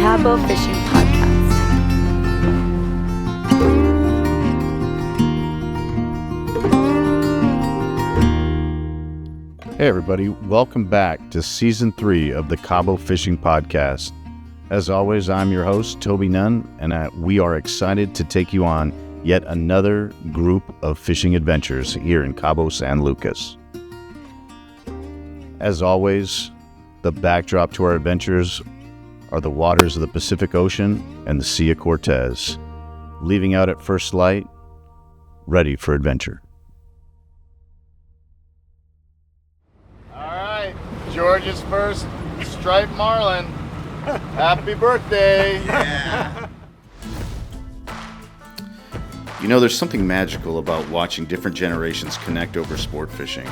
Cabo Fishing Podcast. Hey everybody, welcome back to Season 3 of the Cabo Fishing Podcast. As always, I'm your host, Toby Nunn, and we are excited to take you on yet another group of fishing adventures here in Cabo San Lucas. As always, the backdrop to our adventures are the waters of the Pacific Ocean and the Sea of Cortez, leaving out at first light, ready for adventure. All right, George's first striped marlin. Happy birthday! Yeah. You know, there's something magical about watching different generations connect over sport fishing.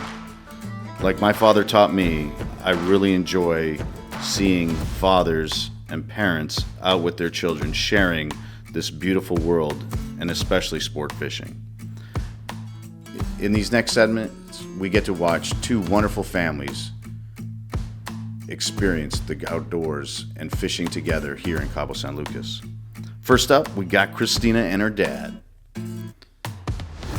Like my father taught me, I really enjoy seeing fathers and parents out with their children sharing this beautiful world, and especially sport fishing. In these next segments, we get to watch two wonderful families experience the outdoors and fishing together here in Cabo San Lucas. First up, we got Cristina and her dad.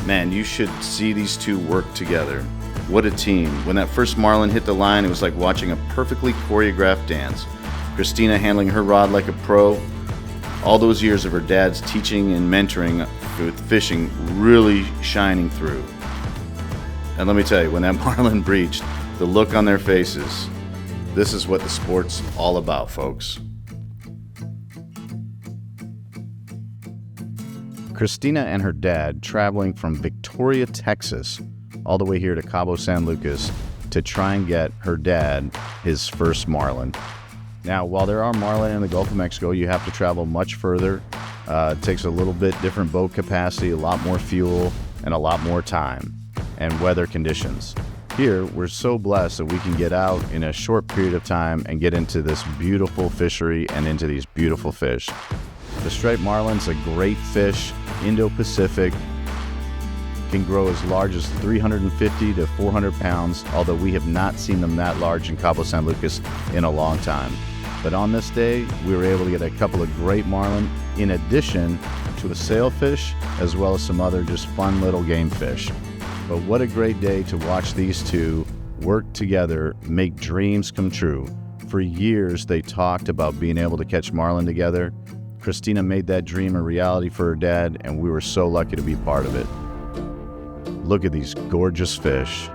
Man, you should see these two work together. What a team. When that first marlin hit the line, it was like watching a perfectly choreographed dance. Cristina handling her rod like a pro. All those years of her dad's teaching and mentoring with fishing really shining through. And let me tell you, when that marlin breached, the look on their faces, this is what the sport's all about, folks. Cristina and her dad traveling from Victoria, Texas, all the way here to Cabo San Lucas to try and get her dad his first marlin. Now, while there are marlin in the Gulf of Mexico, you have to travel much further. It takes a little bit different boat capacity, a lot more fuel, and a lot more time and weather conditions. Here, we're so blessed that we can get out in a short period of time and get into this beautiful fishery and into these beautiful fish. The striped marlin's a great fish, Indo-Pacific, can grow as large as 350 to 400 pounds, although we have not seen them that large in Cabo San Lucas in a long time. But on this day, we were able to get a couple of great marlin, in addition to a sailfish, as well as some other just fun little game fish. But what a great day to watch these two work together, make dreams come true. For years, they talked about being able to catch marlin together. Cristina made that dream a reality for her dad, and we were so lucky to be part of it. Look at these gorgeous fish.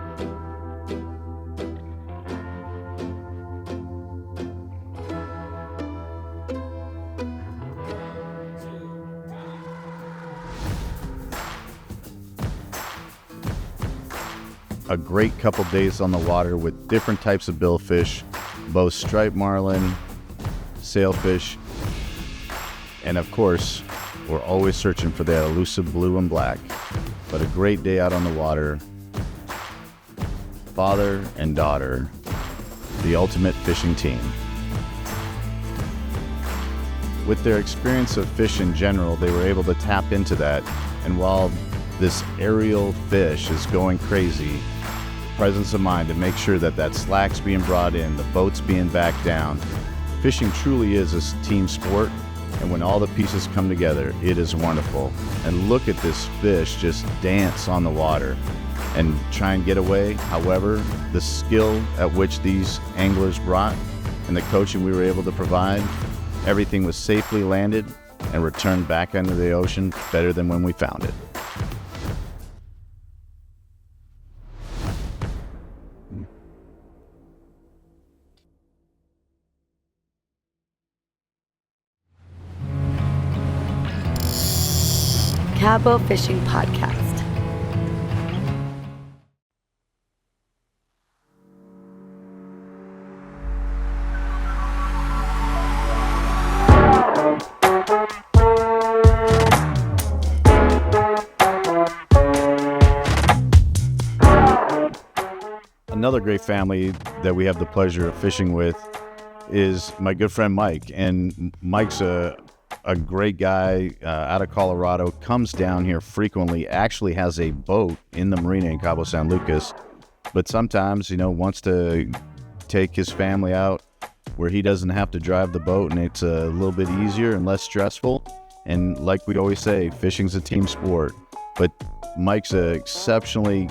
A great couple days on the water with different types of billfish, both striped marlin, sailfish, and of course, we're always searching for that elusive blue and black. But a great day out on the water. Father and daughter, the ultimate fishing team. With their experience of fish in general, they were able to tap into that. And while this aerial fish is going crazy, presence of mind to make sure that that slack's being brought in, the boat's being backed down. Fishing truly is a team sport. And when all the pieces come together, it is wonderful. And look at this fish just dance on the water and try and get away. However, the skill at which these anglers brought and the coaching we were able to provide, everything was safely landed and returned back into the ocean better than when we found it. Cabo Fishing Podcast. Another great family that we have the pleasure of fishing with is my good friend Mike. And Mike's a great guy out of Colorado, comes down here frequently, actually has a boat in the marina in Cabo San Lucas, but sometimes, wants to take his family out where he doesn't have to drive the boat and it's a little bit easier and less stressful. And like we always say, fishing's a team sport. But Mike's an exceptionally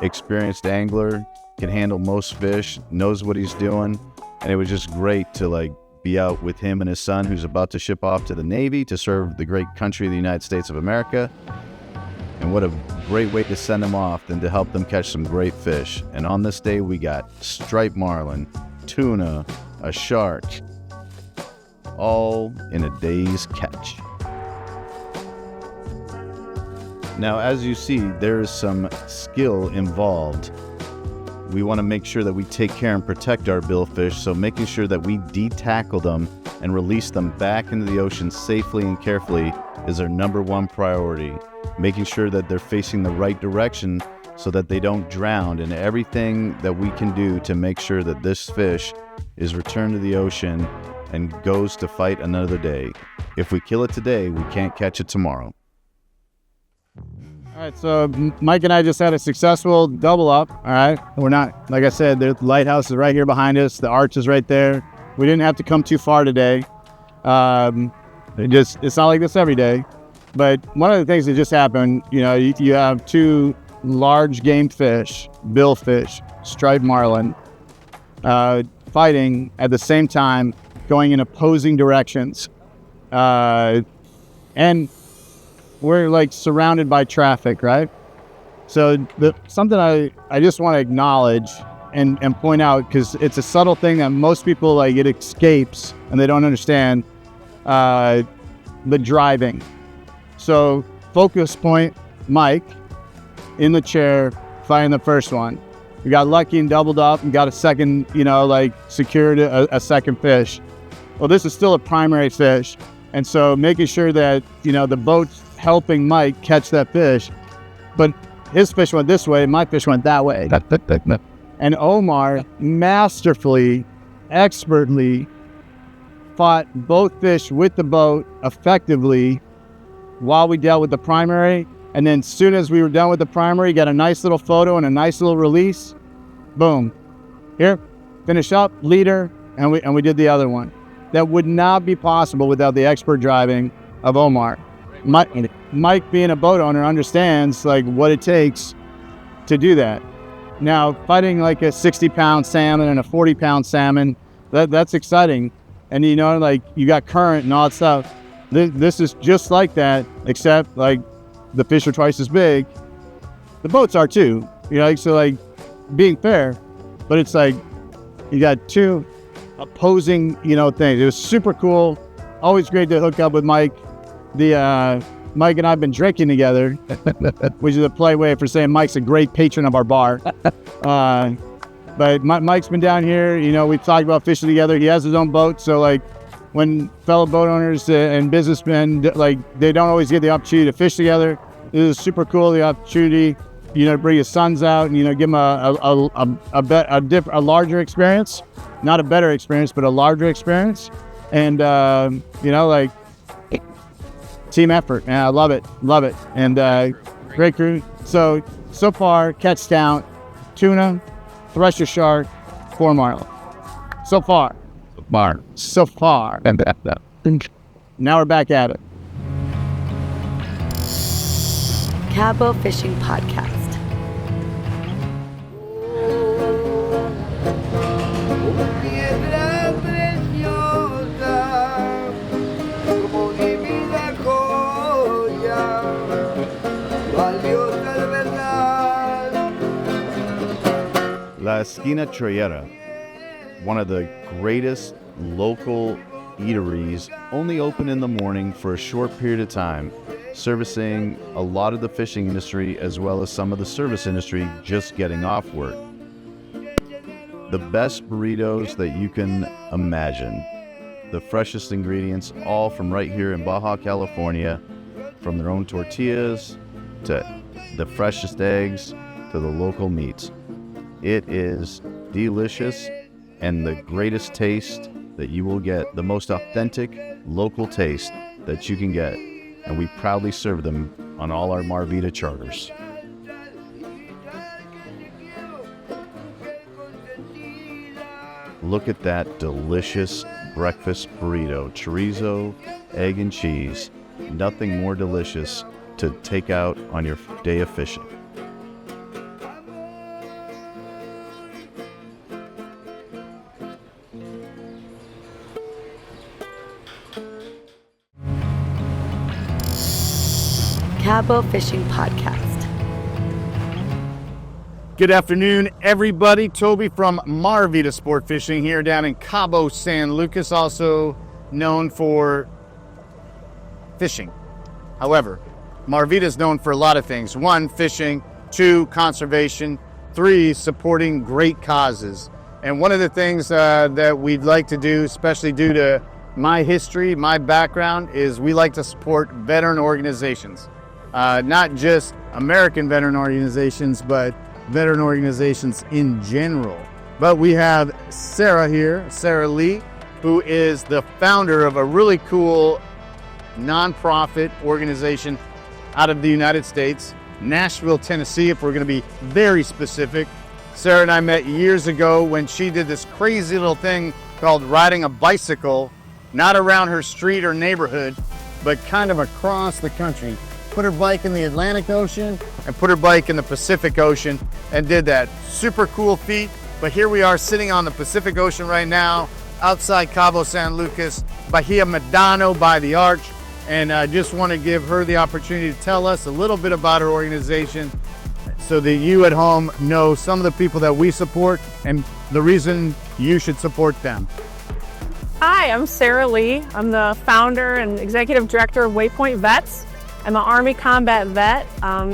experienced angler, can handle most fish, knows what he's doing. And it was just great to be out with him and his son, who's about to ship off to the Navy to serve the great country of the United States of America. And what a great way to send them off than to help them catch some great fish. And on this day, we got striped marlin, tuna, a shark, all in a day's catch. Now, as you see, there is some skill involved. We want to make sure that we take care and protect our billfish, so making sure that we de-tackle them and release them back into the ocean safely and carefully is our number one priority. Making sure that they're facing the right direction so that they don't drown, and everything that we can do to make sure that this fish is returned to the ocean and goes to fight another day. If we kill it today, we can't catch it tomorrow. All right, so Mike and I just had a successful double up. All right, we're not, like I said, the lighthouse is right here behind us. The arch is right there. We didn't have to come too far today. It's not like this every day. But one of the things that just happened, you have two large game fish, billfish, striped marlin, fighting at the same time, going in opposing directions. And we're surrounded by traffic, right? So something I just want to acknowledge and point out, because it's a subtle thing that most people it escapes and they don't understand, the driving. So focus point, Mike, in the chair, fighting the first one. We got lucky and doubled up and got a second, secured a second fish. Well, this is still a primary fish. And so making sure that, the boat's helping Mike catch that fish, but his fish went this way, my fish went that way. And Omar masterfully, expertly fought both fish with the boat effectively while we dealt with the primary. And then as soon as we were done with the primary, got a nice little photo and a nice little release. Boom. Here, finish up, leader, and we did the other one. That would not be possible without the expert driving of Omar. Mike being a boat owner understands what it takes to do that. Now, fighting a 60-pound salmon and a 40-pound salmon, that's exciting. And you got current and all that stuff. This is just like that, except the fish are twice as big. The boats are too, so being fair, but it's you got two opposing, things. It was super cool. Always great to hook up with Mike. Mike and I have been drinking together, which is a play way for saying Mike's a great patron of our bar. But Mike's been down here. We've talked about fishing together. He has his own boat, so when fellow boat owners and businessmen they don't always get the opportunity to fish together. This is super cool. The opportunity, to bring his sons out and give them a larger experience, not a better experience, but a larger experience, and team effort. Man, I love it, and great crew. So far, catch count: tuna, thresher shark, 4 marlin. So far. Now we're back at it. Cabo Fishing Podcast. La Esquina Choyera, one of the greatest local eateries, only open in the morning for a short period of time, servicing a lot of the fishing industry as well as some of the service industry just getting off work. The best burritos that you can imagine. The freshest ingredients, all from right here in Baja, California, from their own tortillas to the freshest eggs to the local meats. It is delicious and the greatest taste that you will get, the most authentic local taste that you can get. And we proudly serve them on all our Marvita charters. look at that delicious breakfast burrito. Chorizo, egg, and cheese. Nothing more delicious to take out on your day of fishing. Cabo Fishing Podcast. Good afternoon, everybody. Toby from Marvita Sport Fishing here down in Cabo San Lucas, also known for fishing. However, Marvita is known for a lot of things. 1, fishing. 2, conservation. 3, supporting great causes. And one of the things that we'd like to do, especially due to my history, my background, is we like to support veteran organizations. Not just American veteran organizations, but veteran organizations in general. But we have Sara here, Sara Lee, who is the founder of a really cool nonprofit organization out of the United States, Nashville, Tennessee, if we're going to be very specific. Sara and I met years ago when she did this crazy little thing called riding a bicycle, not around her street or neighborhood, but kind of across the country. Put her bike in the Atlantic Ocean and put her bike in the Pacific Ocean and did that. Super cool feat. But here we are sitting on the Pacific Ocean right now, outside Cabo San Lucas, Bahia Medano by the Arch. And I just want to give her the opportunity to tell us a little bit about her organization so that you at home know some of the people that we support and the reason you should support them. Hi, I'm Sara Lee. I'm the founder and executive director of Waypoint Vets. I'm an Army combat vet.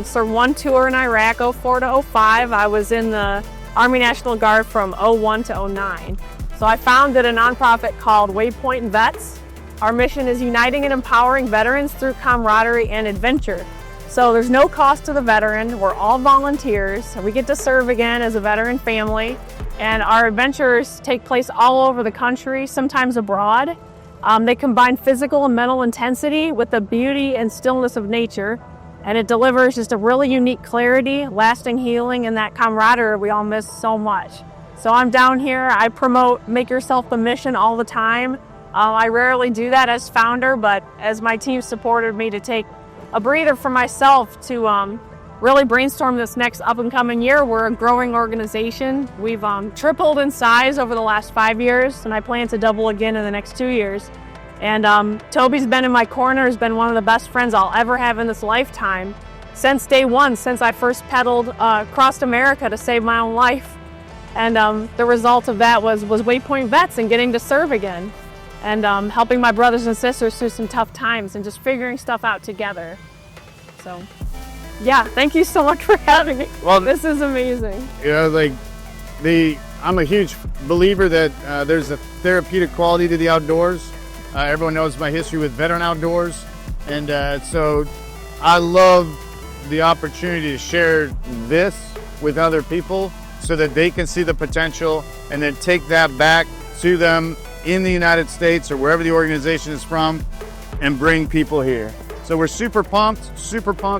Served 1 tour in Iraq, 04 to 05. I was in the Army National Guard from 01 to 09. So I founded a nonprofit called Waypoint Vets. Our mission is uniting and empowering veterans through camaraderie and adventure. So there's no cost to the veteran. We're all volunteers. We get to serve again as a veteran family. And our adventures take place all over the country, sometimes abroad. They combine physical and mental intensity with the beauty and stillness of nature, and it delivers just a really unique clarity, lasting healing, and that camaraderie we all miss so much. So I'm down here, I promote make yourself the mission all the time. I rarely do that as founder, but as my team supported me to take a breather for myself to really brainstorm this next up and coming year. We're a growing organization. We've tripled in size over the last 5 years, and I plan to double again in the next 2 years. And Toby's been in my corner, has been one of the best friends I'll ever have in this lifetime since day one, since I first pedaled across America to save my own life. And the result of that was Waypoint Vets and getting to serve again and helping my brothers and sisters through some tough times and just figuring stuff out together. So. Yeah, thank you so much for having me. Well, this is amazing. You know, I'm a huge believer that there's a therapeutic quality to the outdoors. Everyone knows my history with veteran outdoors. And so I love the opportunity to share this with other people so that they can see the potential and then take that back to them in the United States or wherever the organization is from and bring people here. So we're super pumped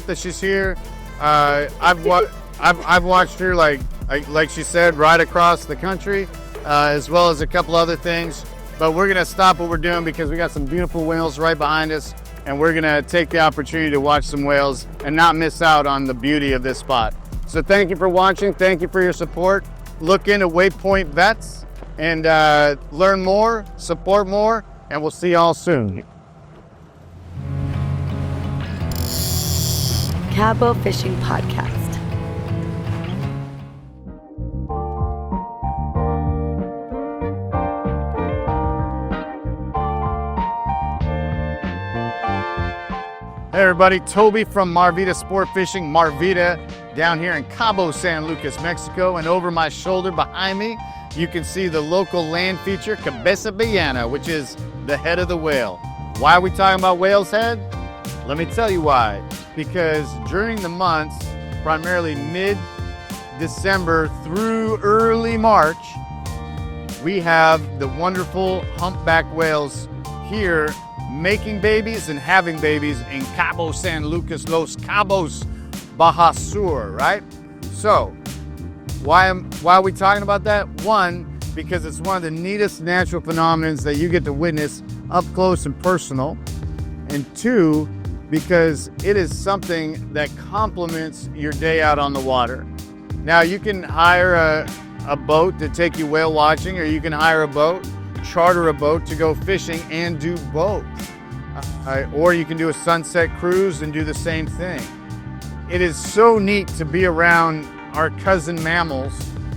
that she's here. I've watched her, like she said, ride across the country, as well as a couple other things. But we're gonna stop what we're doing because we got some beautiful whales right behind us, and we're gonna take the opportunity to watch some whales and not miss out on the beauty of this spot. So thank you for watching. Thank you for your support. Look into Waypoint Vets and learn more, support more, and we'll see y'all soon. Cabo Fishing Podcast. Hey everybody, Toby from Marvita Sport Fishing, Marvita, down here in Cabo San Lucas, Mexico, and over my shoulder behind me, you can see the local land feature, Cabeza Villana, which is the head of the whale. Why are we talking about whale's head? Let me tell you why. Because during the months, primarily mid-December through early March, we have the wonderful humpback whales here making babies and having babies in Cabo San Lucas, Los Cabos, Baja Sur, right? So, why are we talking about that? One, because it's one of the neatest natural phenomena that you get to witness up close and personal. And 2, because it is something that complements your day out on the water. Now, you can hire a boat to take you whale watching, or you can hire a boat, charter a boat to go fishing and do both. Or you can do a sunset cruise and do the same thing. It is so neat to be around our cousin mammals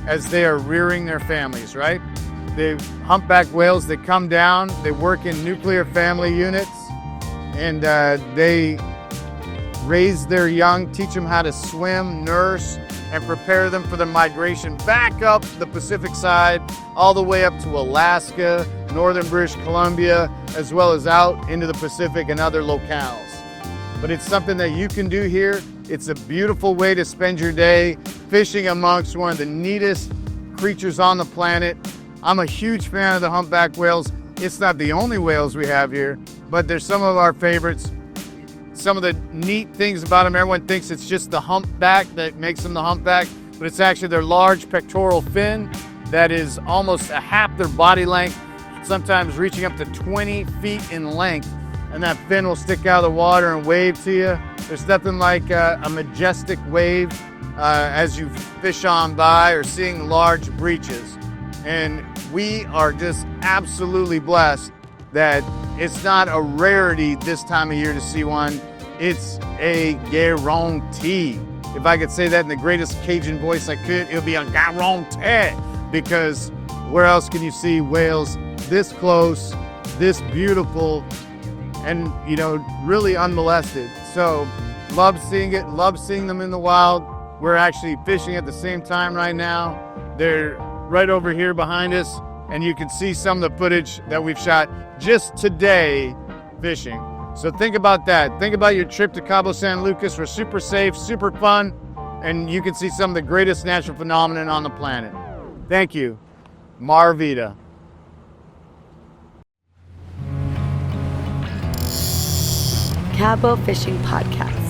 as they are rearing their families, right? The humpback whales that come down, they work in nuclear family units, and they raise their young, teach them how to swim, nurse, and prepare them for the migration back up the Pacific side, all the way up to Alaska, northern British Columbia, as well as out into the Pacific and other locales. But it's something that you can do here. It's a beautiful way to spend your day fishing amongst one of the neatest creatures on the planet. I'm a huge fan of the humpback whales. It's not the only whales we have here, but they're some of our favorites. Some of the neat things about them, everyone thinks it's just the humpback that makes them the humpback, but it's actually their large pectoral fin that is almost a half their body length, sometimes reaching up to 20 feet in length, and that fin will stick out of the water and wave to you. There's nothing like a majestic wave as you fish on by, or seeing large breaches. And we are just absolutely blessed that it's not a rarity this time of year to see one. It's a guarantee. If I could say that in the greatest Cajun voice I could, it would be a guarantee, because where else can you see whales this close, this beautiful, and, you know, really unmolested? So love seeing it, love seeing them in the wild. We're actually fishing at the same time right now. They're right over here behind us, and you can see some of the footage that we've shot just today fishing. So think about that. Think about your trip to Cabo San Lucas. We're super safe, super fun, and you can see some of the greatest natural phenomenon on the planet. Thank you. Marvita. Cabo Fishing Podcast.